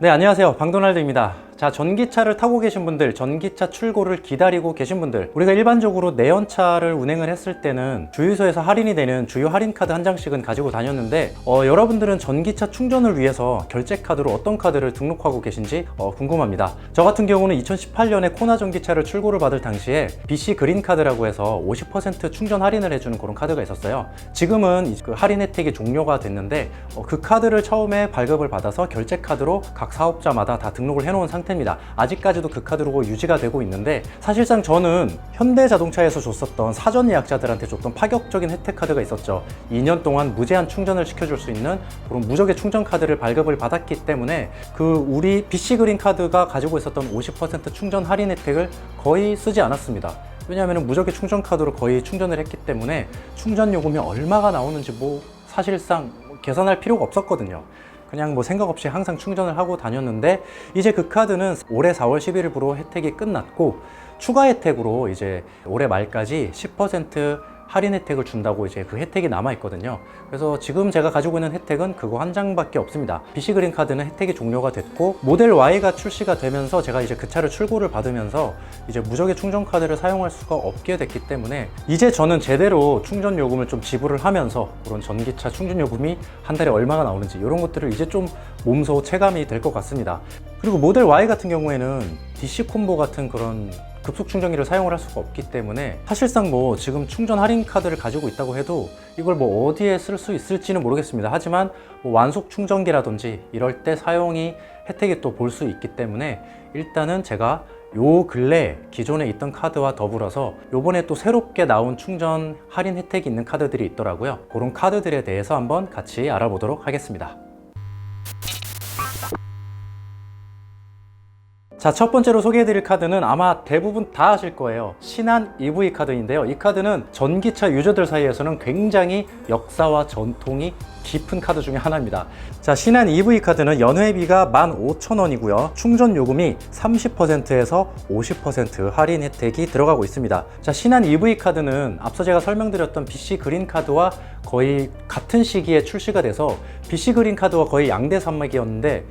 네, 안녕하세요. 방도날드입니다. 자, 전기차를 타고 계신 분들, 전기차 출고를 기다리고 계신 분들, 우리가 일반적으로 내연차를 운행을 했을 때는 주유소에서 할인이 되는 주유 할인 카드 한 장씩은 가지고 다녔는데 여러분들은 전기차 충전을 위해서 결제 카드로 어떤 카드를 등록하고 계신지 궁금합니다. 저 같은 경우는 2018년에 코나 전기차를 출고를 받을 당시에 BC 그린 카드라고 해서 50% 충전 할인을 해주는 그런 카드가 있었어요. 지금은 그 할인 혜택이 종료가 됐는데 그 카드를 처음에 발급을 받아서 결제 카드로 각 사업자마다 다 등록을 해놓은 상태입니다. 아직까지도 그 카드로 유지가 되고 있는데, 사실상 저는 현대자동차에서 줬었던 사전 예약자들한테 줬던 파격적인 혜택 카드가 있었죠. 2년 동안 무제한 충전을 시켜줄 수 있는 그런 무적의 충전 카드를 발급을 받았기 때문에 우리 BC 그린 카드가 가지고 있었던 50% 충전 할인 혜택을 거의 쓰지 않았습니다. 왜냐하면 무적의 충전 카드로 거의 충전을 했기 때문에 충전 요금이 얼마가 나오는지 사실상 계산할 필요가 없었거든요. 그냥 생각 없이 항상 충전을 하고 다녔는데, 이제 그 카드는 올해 4월 11일부로 혜택이 끝났고, 추가 혜택으로 이제 올해 말까지 10% 할인 혜택을 준다고 이제 그 혜택이 남아 있거든요. 그래서 지금 제가 가지고 있는 혜택은 그거 한 장밖에 없습니다. BC 그린 카드는 혜택이 종료가 됐고, 모델 Y가 출시가 되면서 제가 이제 그 차를 출고를 받으면서 이제 무적의 충전 카드를 사용할 수가 없게 됐기 때문에, 이제 저는 제대로 충전 요금을 좀 지불을 하면서 그런 전기차 충전 요금이 한 달에 얼마가 나오는지 이런 것들을 이제 좀 몸소 체감이 될 것 같습니다. 그리고 모델 Y 같은 경우에는 DC 콤보 같은 그런 급속 충전기를 사용을 할 수가 없기 때문에, 사실상 지금 충전 할인 카드를 가지고 있다고 해도 이걸 어디에 쓸 수 있을지는 모르겠습니다. 하지만 완속 충전기라든지 이럴 때 사용이 혜택이 또 볼 수 있기 때문에, 일단은 제가 요 근래 기존에 있던 카드와 더불어서 요번에 또 새롭게 나온 충전 할인 혜택이 있는 카드들이 있더라고요. 그런 카드들에 대해서 한번 같이 알아보도록 하겠습니다. 자, 첫 번째로 소개해드릴 카드는 아마 대부분 다 아실 거예요. 신한 EV 카드인데요. 이 카드는 전기차 유저들 사이에서는 굉장히 역사와 전통이 깊은 카드 중에 하나입니다. 자, 신한 EV 카드는 연회비가 15,000원이고요. 충전 요금이 30%에서 50% 할인 혜택이 들어가고 있습니다. 자, 신한 EV 카드는 앞서 제가 설명드렸던 BC 그린 카드와 거의 같은 시기에 출시가 돼서 BC 그린 카드와 거의 양대 산맥이었는데,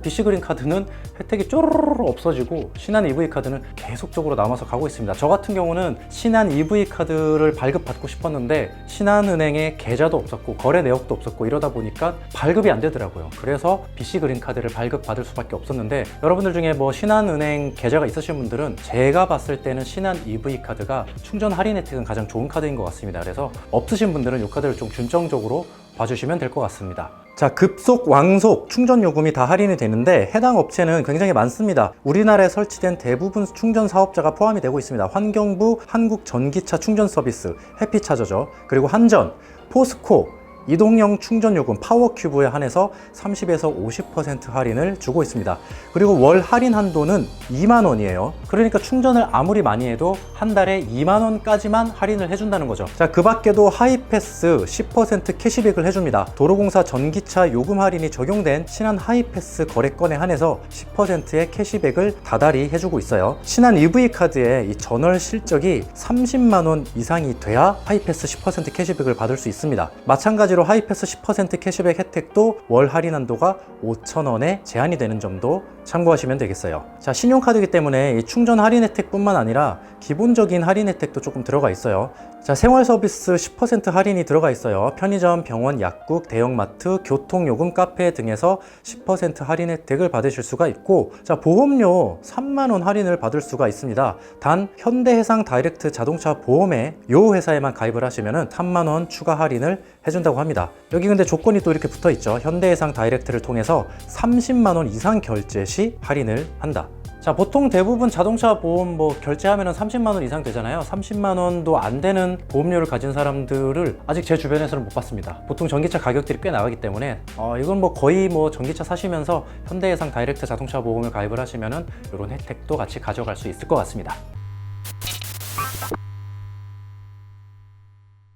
BC 그린 카드는 혜택이 쪼르르 없어지고 신한 EV 카드는 계속적으로 남아서 가고 있습니다. 저 같은 경우는 신한 EV 카드를 발급받고 싶었는데 신한은행에 계좌도 없었고 거래 내역도 없었고 이러다 보니까 발급이 안 되더라고요. 그래서 BC 그린 카드를 발급받을 수밖에 없었는데, 여러분들 중에 신한은행 계좌가 있으신 분들은 제가 봤을 때는 신한 EV 카드가 충전 할인 혜택은 가장 좋은 카드인 것 같습니다. 그래서 없으신 분들은 이 카드를 좀 중점적으로 봐주시면 될 것 같습니다. 자, 급속, 왕속, 충전 요금이 다 할인이 되는데 해당 업체는 굉장히 많습니다. 우리나라에 설치된 대부분 충전 사업자가 포함이 되고 있습니다. 환경부 한국전기차 충전 서비스, 해피차저죠. 그리고 한전, 포스코, 이동형 충전요금 파워큐브에 한해서 30에서 50% 할인을 주고 있습니다. 그리고 월 할인 한도는 2만 원이에요. 그러니까 충전을 아무리 많이 해도 한 달에 2만 원까지만 할인을 해준다는 거죠. 자, 그 밖에도 하이패스 10% 캐시백을 해줍니다. 도로공사 전기차 요금 할인이 적용된 신한 하이패스 거래건에 한해서 10%의 캐시백을 다달이 해주고 있어요. 신한 EV 카드의 이 전월 실적이 30만 원 이상이 돼야 하이패스 10% 캐시백을 받을 수 있습니다. 마찬가지로 하이패스 10% 캐시백 혜택도 월 할인 한도가 5,000원에 제한이 되는 점도 참고하시면 되겠어요. 자, 신용카드이기 때문에 이 충전 할인 혜택뿐만 아니라 기본적인 할인 혜택도 조금 들어가 있어요. 자, 생활 서비스 10% 할인이 들어가 있어요. 편의점, 병원, 약국, 대형마트, 교통요금, 카페 등에서 10% 할인 혜택을 받으실 수가 있고, 자, 보험료 3만 원 할인을 받을 수가 있습니다. 단 현대해상 다이렉트 자동차 보험에 요 회사에만 가입을 하시면은 3만 원 추가 할인을 해준다고 합니다. 여기 근데 조건이 또 이렇게 붙어 있죠. 현대해상 다이렉트를 통해서 30만 원 이상 결제 시 할인을 한다. 자, 보통 대부분 자동차 보험 결제하면 30만 원 이상 되잖아요. 30만 원도 안 되는 보험료를 가진 사람들을 아직 제 주변에서는 못 봤습니다. 보통 전기차 가격들이 꽤 나가기 때문에 이건 거의 전기차 사시면서 현대해상 다이렉트 자동차 보험을 가입을 하시면은 이런 혜택도 같이 가져갈 수 있을 것 같습니다.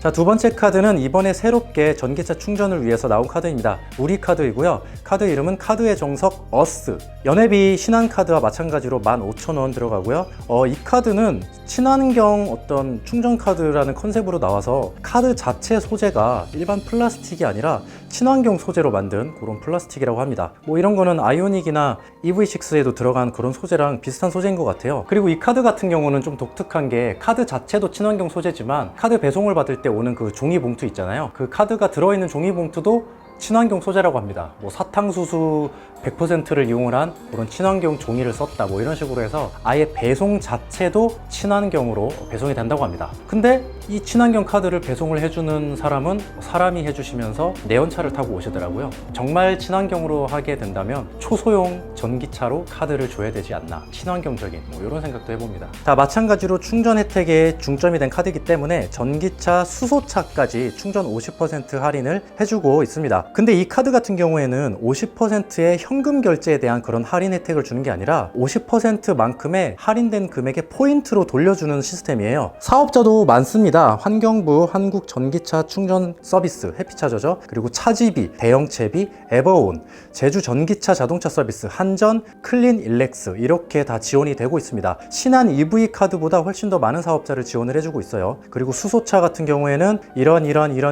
자, 두 번째 카드는 이번에 새롭게 전기차 충전을 위해서 나온 카드입니다. 우리 카드이고요. 카드 이름은 카드의 정석 어스. 연회비 신한카드와 마찬가지로 15,000원 들어가고요. 이 카드는 친환경 어떤 충전 카드라는 컨셉으로 나와서 카드 자체 소재가 일반 플라스틱이 아니라 친환경 소재로 만든 그런 플라스틱이라고 합니다. 뭐 이런 거는 아이오닉이나 EV6에도 들어간 그런 소재랑 비슷한 소재인 것 같아요. 그리고 이 카드 같은 경우는 좀 독특한 게 카드 자체도 친환경 소재지만 카드 배송을 받을 때 오는 그 종이 봉투 있잖아요. 그 카드가 들어있는 종이 봉투도 친환경 소재라고 합니다. 뭐 사탕수수 100%를 이용을 한 그런 친환경 종이를 썼다 뭐 이런 식으로 해서 아예 배송 자체도 친환경으로 배송이 된다고 합니다. 근데 이 친환경 카드를 배송을 해주는 사람은 사람이 해주시면서 내연차를 타고 오시더라고요. 정말 친환경으로 하게 된다면 초소형 전기차로 카드를 줘야 되지 않나, 친환경적인 뭐 이런 생각도 해봅니다. 자, 마찬가지로 충전 혜택에 중점이 된 카드이기 때문에 전기차, 수소차까지 충전 50% 할인을 해주고 있습니다. 근데 이 카드 같은 경우에는 50%의 현금 결제에 대한 그런 할인 혜택을 주는 게 아니라 50%만큼의 할인된 금액의 포인트로 돌려주는 시스템이에요. 사업자도 많습니다. 환경부 한국전기차 충전 서비스 해피차저죠. 그리고 차지비, 대형채비, 에버온, 제주 전기차 자동차 서비스, 한전, 클린 일렉스 이렇게 다 지원이 되고 있습니다. 신한 EV 카드보다 훨씬 더 많은 사업자를 지원을 해주고 있어요. 그리고 수소차 같은 경우에는 이런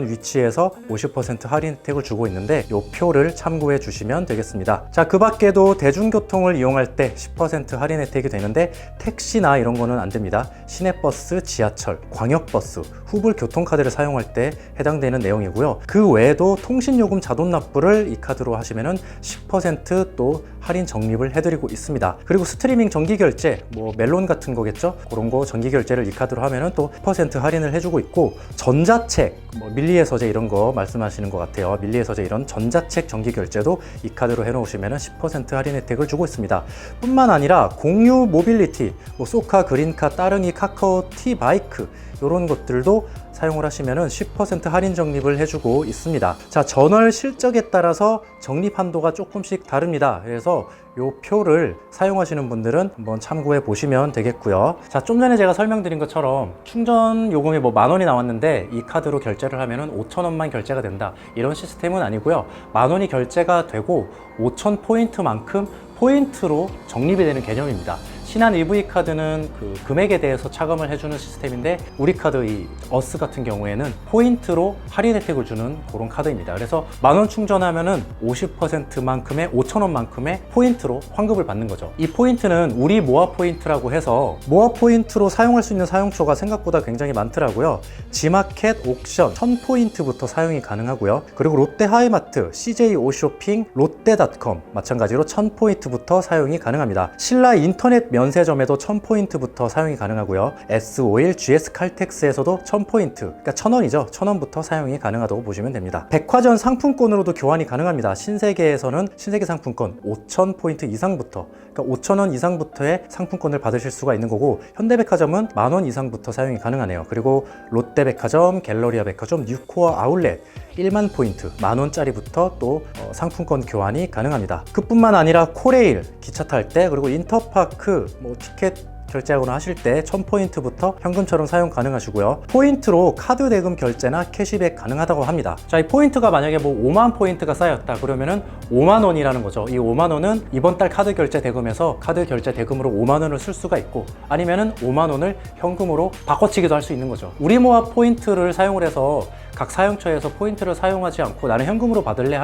위치에서 50% 할인 혜택을 주고 있는데 이 표를 참고해 주시면 되겠습니다. 자, 그 밖에도 대중교통을 이용할 때 10% 할인 혜택이 되는데 택시나 이런 거는 안 됩니다. 시내버스, 지하철, 광역버스, 후불 교통카드를 사용할 때 해당되는 내용이고요. 그 외에도 통신요금 자동 납부를 이 카드로 하시면은 10% 할인 적립을 해드리고 있습니다. 그리고 스트리밍 정기결제, 뭐 멜론 같은 거겠죠? 그런 거 정기결제를 이 카드로 하면은 또 10% 할인을 해주고 있고, 전자책, 뭐 밀리의 서재 이런 거 말씀하시는 것 같아요. 밀리의 서재 이런 전자책 정기결제도 이 카드로 해놓으시면은 10% 할인 혜택을 주고 있습니다. 뿐만 아니라 공유 모빌리티, 뭐 소카, 그린카, 따릉이, 카카오, 티바이크 이런 것들도 사용을 하시면은 10% 할인 적립을 해주고 있습니다. 자, 전월 실적에 따라서 적립 한도가 조금씩 다릅니다. 그래서 이 표를 사용하시는 분들은 한번 참고해 보시면 되겠고요. 자, 좀 전에 제가 설명드린 것처럼 충전 요금이 뭐 10,000원이 나왔는데 이 카드로 결제를 하면은 5,000원만 결제가 된다, 이런 시스템은 아니고요. 10,000원이 결제가 되고 5,000포인트만큼 포인트로 적립이 되는 개념입니다. 신한 EV 카드는 그 금액에 대해서 차감을 해주는 시스템인데, 우리 카드 이 어스 같은 경우에는 포인트로 할인 혜택을 주는 그런 카드입니다. 그래서 10,000원 충전하면은 50%만큼의 5,000원만큼의 포인트로 환급을 받는 거죠. 이 포인트는 우리 모아 포인트라고 해서 모아 포인트로 사용할 수 있는 사용처가 생각보다 굉장히 많더라고요. 지마켓, 옥션, 1000포인트부터 사용이 가능하고요. 그리고 롯데 하이마트, CJ 오쇼핑, 롯데닷컴 마찬가지로 1000포인트부터 사용이 가능합니다. 신라 인터넷 면세점에도 1000포인트부터 사용이 가능하고요. S51, GS 칼텍스에서도 1000포인트, 그러니까 1,000원이죠. 1,000원부터 사용이 가능하다고 보시면 됩니다. 백화점 상품권으로도 교환이 가능합니다. 신세계에서는 신세계 상품권 5,000포인트 이상부터, 그러니까 5,000원 이상부터의 상품권을 받으실 수가 있는 거고, 현대백화점은 10,000원 이상부터 사용이 가능하네요. 그리고 롯데백화점, 갤러리아 백화점, 뉴코어 아울렛 1만 포인트, 10,000원짜리부터 또 상품권 교환이 가능합니다. 그뿐만 아니라 코레일 기차 탈 때, 그리고 인터파크 뭐 티켓 결제하거나 하실 때 1000포인트부터 현금처럼 사용 가능하시고요. 포인트로 카드 대금 결제나 캐시백 가능하다고 합니다. 자, 이 포인트가 만약에 뭐 5만 포인트가 쌓였다 그러면은 5만 원이라는 거죠. 이 5만 원은 이번 달 카드 결제 대금에서 카드 결제 대금으로 5만 원을 쓸 수가 있고, 아니면은 5만 원을 현금으로 바꿔치기도 할 수 있는 거죠. 우리 모아 포인트를 사용을 해서 각 사용처에서 포인트를 사용하지 않고 나는 현금으로 받을래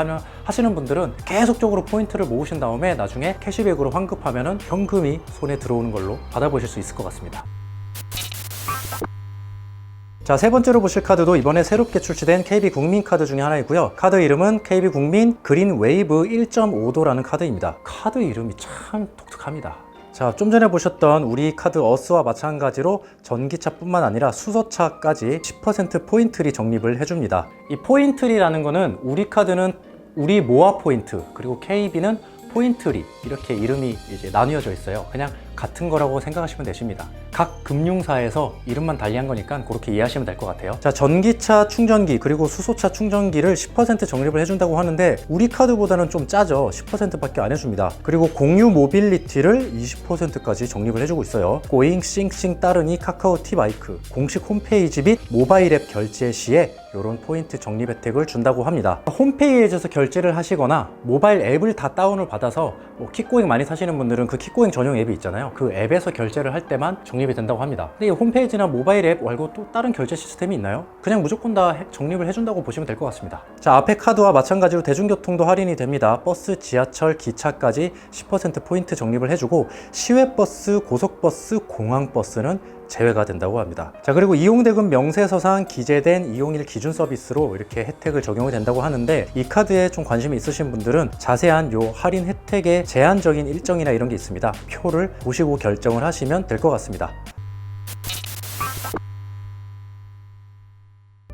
하시는 분들은 계속적으로 포인트를 모으신 다음에 나중에 캐시백으로 환급하면은 현금이 손에 들어오는 걸로 받아보실 수 있을 것 같습니다. 자, 세 번째로 보실 카드도 이번에 새롭게 출시된 KB국민 카드 중에 하나이고요. 카드 이름은 KB국민 그린 웨이브 1.5도라는 카드입니다. 카드 이름이 참 독특합니다. 자, 좀 전에 보셨던 우리 카드 어스와 마찬가지로 전기차뿐만 아니라 수소차까지 10% 포인트리 적립을 해줍니다. 이 포인트리라는 거는 우리 카드는 우리 모아 포인트, 그리고 KB는 포인트리, 이렇게 이름이 이제 나뉘어져 있어요. 그냥 같은 거라고 생각하시면 되십니다. 각 금융사에서 이름만 달리한 거니까 그렇게 이해하시면 될 것 같아요. 자, 전기차 충전기 그리고 수소차 충전기를 10% 적립을 해준다고 하는데 우리 카드보다는 좀 짜죠. 10%밖에 안 해줍니다. 그리고 공유 모빌리티를 20%까지 적립을 해주고 있어요. 고잉, 싱싱, 따르니, 카카오 티바이크 공식 홈페이지 및 모바일 앱 결제 시에 이런 포인트 적립 혜택을 준다고 합니다. 홈페이지에서 결제를 하시거나 모바일 앱을 다 다운을 받아서 킥고잉 많이 사시는 분들은 그 킥고잉 전용 앱이 있잖아요. 그 앱에서 결제를 할 때만 적립 적립이 된다고 합니다. 근데 이 홈페이지나 모바일 앱 말고 또 다른 결제 시스템이 있나요? 그냥 무조건 다 적립을 해준다고 보시면 될 것 같습니다. 자, 앞에 카드와 마찬가지로 대중교통도 할인이 됩니다. 버스, 지하철, 기차까지 10% 포인트 적립을 해주고 시외버스, 고속버스, 공항버스는 제외가 된다고 합니다. 자, 그리고 이용대금 명세서상 기재된 이용일 기준 서비스로 이렇게 혜택을 적용이 된다고 하는데, 이 카드에 좀 관심이 있으신 분들은 자세한 요 할인 혜택의 제한적인 일정이나 이런 게 있습니다. 표를 보시고 결정을 하시면 될 것 같습니다.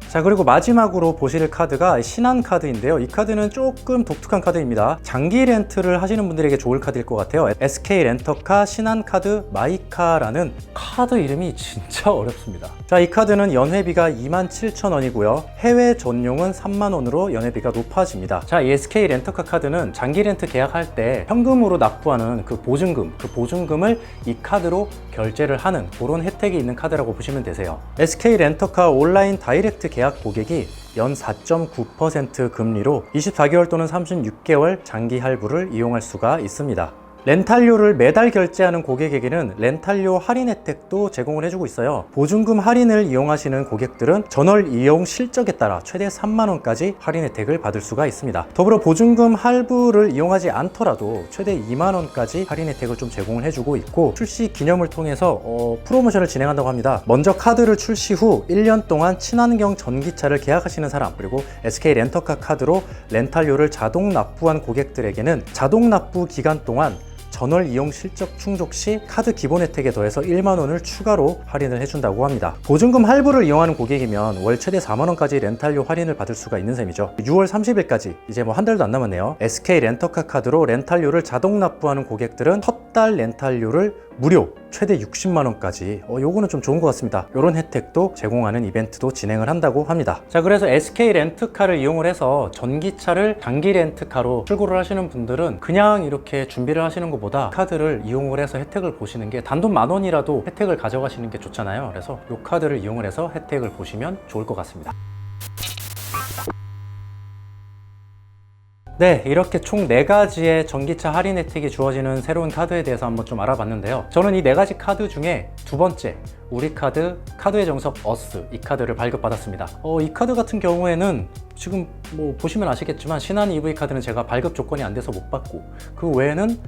자, 그리고 마지막으로 보실 카드가 신한카드인데요. 이 카드는 조금 독특한 카드입니다. 장기 렌트를 하시는 분들에게 좋을 카드일 것 같아요. SK 렌터카 신한카드 마이카라는 카드 이름이 진짜 어렵습니다. 자, 이 카드는 연회비가 27,000원이고요. 해외 전용은 3만원으로 연회비가 높아집니다. 자, 이 SK 렌터카 카드는 장기 렌트 계약할 때 현금으로 납부하는 그 보증금을 이 카드로 결제를 하는 그런 혜택이 있는 카드라고 보시면 되세요. SK 렌터카 온라인 다이렉트 계약 고객이 연 4.9% 금리로 24개월 또는 36개월 장기 할부를 이용할 수가 있습니다. 렌탈료를 매달 결제하는 고객에게는 렌탈료 할인 혜택도 제공을 해주고 있어요. 보증금 할인을 이용하시는 고객들은 전월 이용 실적에 따라 최대 3만원까지 할인 혜택을 받을 수가 있습니다. 더불어 보증금 할부를 이용하지 않더라도 최대 2만원까지 할인 혜택을 좀 제공을 해주고 있고, 출시 기념을 통해서 프로모션을 진행한다고 합니다. 먼저 카드를 출시 후 1년 동안 친환경 전기차를 계약하시는 사람, 그리고 SK 렌터카 카드로 렌탈료를 자동 납부한 고객들에게는 자동 납부 기간 동안 전월 이용 실적 충족 시 카드 기본 혜택에 더해서 1만원을 추가로 할인을 해준다고 합니다. 보증금 할부를 이용하는 고객이면 월 최대 4만원까지 렌탈료 할인을 받을 수가 있는 셈이죠. 6월 30일까지 이제 뭐 한 달도 안 남았네요. SK 렌터카 카드로 렌탈료를 자동 납부하는 고객들은 첫 달 렌탈료를 무료 최대 60만원까지, 요거는 좀 좋은 것 같습니다. 이런 혜택도 제공하는 이벤트도 진행을 한다고 합니다. 자, 그래서 SK 렌트카를 이용을 해서 전기차를 장기 렌트카로 출고를 하시는 분들은 그냥 이렇게 준비를 하시는 것보다 카드를 이용을 해서 혜택을 보시는 게, 단돈 10,000원이라도 혜택을 가져가시는 게 좋잖아요. 그래서 이 카드를 이용을 해서 혜택을 보시면 좋을 것 같습니다. 네, 이렇게 총 4가지의 전기차 할인 혜택이 주어지는 새로운 카드에 대해서 한번 좀 알아봤는데요. 저는 이 4가지 카드 중에 두 번째, 우리카드 카드의 정석 어스, 이 카드를 발급받았습니다. 이 카드 같은 경우에는 지금 뭐 보시면 아시겠지만 신한 EV 카드는 제가 발급 조건이 안 돼서 못 받고, 그 외에는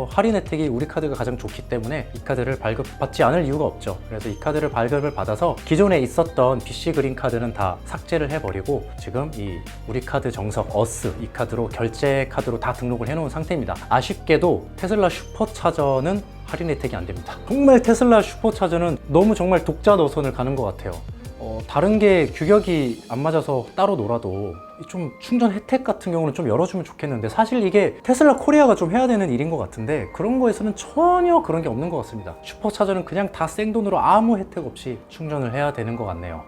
할인 혜택이 우리 카드가 가장 좋기 때문에 이 카드를 발급받지 않을 이유가 없죠. 그래서 이 카드를 발급을 받아서 기존에 있었던 BC 그린 카드는 다 삭제를 해버리고 지금 이 우리 카드 정석 어스, 이 카드로 결제 카드로 다 등록을 해놓은 상태입니다. 아쉽게도 테슬라 슈퍼차저는 할인 혜택이 안 됩니다. 정말 테슬라 슈퍼차저는 너무 정말 독자 노선을 가는 것 같아요. 다른 게 규격이 안 맞아서 따로 놀아도 좀 충전 혜택 같은 경우는 좀 열어주면 좋겠는데, 사실 이게 테슬라 코리아가 좀 해야 되는 일인 것 같은데 그런 거에서는 전혀 그런 게 없는 것 같습니다. 슈퍼차저는 그냥 다 생돈으로 아무 혜택 없이 충전을 해야 되는 것 같네요.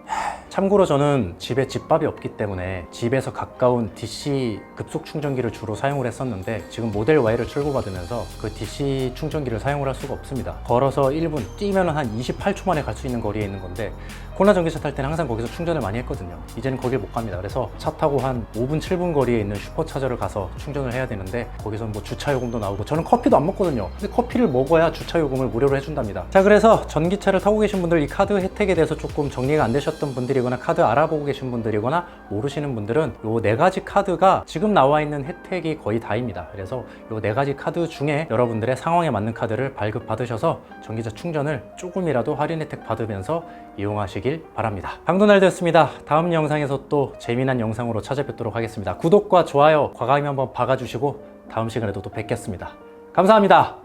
참고로 저는 집에 집밥이 없기 때문에 집에서 가까운 DC 급속 충전기를 주로 사용을 했었는데, 지금 모델 Y를 출고받으면서 그 DC 충전기를 사용을 할 수가 없습니다. 걸어서 1분, 뛰면 한 28초 만에 갈 수 있는 거리에 있는 건데, 코로나 전기차 탈 때는 항상 거기서 충전을 많이 했거든요. 이제는 거길 못 갑니다. 그래서 차 타고 한 5분, 7분 거리에 있는 슈퍼차저를 가서 충전을 해야 되는데, 거기서 뭐 주차 요금도 나오고, 저는 커피도 안 먹거든요. 근데 커피를 먹어야 주차 요금을 무료로 해준답니다. 자, 그래서 전기차를 타고 계신 분들, 이 카드 혜택에 대해서 조금 정리가 안 되셨던 분들이거나 카드 알아보고 계신 분들이거나 모르시는 분들은 요 4가지 카드가 지금 나와 있는 혜택이 거의 다입니다. 그래서 요 4가지 카드 중에 여러분들의 상황에 맞는 카드를 발급받으셔서 전기차 충전을 조금이라도 할인 혜택 받으면서 이용하시길 바랍니다. 방도날 됐습니다. 다음 영상에서 또 재미난 영상으로 찾아뵙도록 하겠습니다. 구독과 좋아요 과감히 한번 박아주시고 다음 시간에도 또 뵙겠습니다. 감사합니다.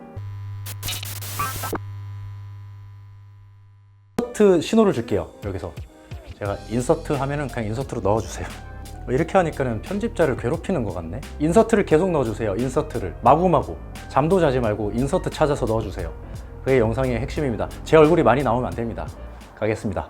인서트 신호를 줄게요. 여기서 제가 인서트 하면은 그냥 인서트로 넣어주세요. 이렇게 하니까는 편집자를 괴롭히는 것 같네. 인서트를 계속 넣어주세요. 인서트를 마구마구 잠도 자지 말고 인서트 찾아서 넣어주세요. 그게 영상의 핵심입니다. 제 얼굴이 많이 나오면 안 됩니다. 가겠습니다.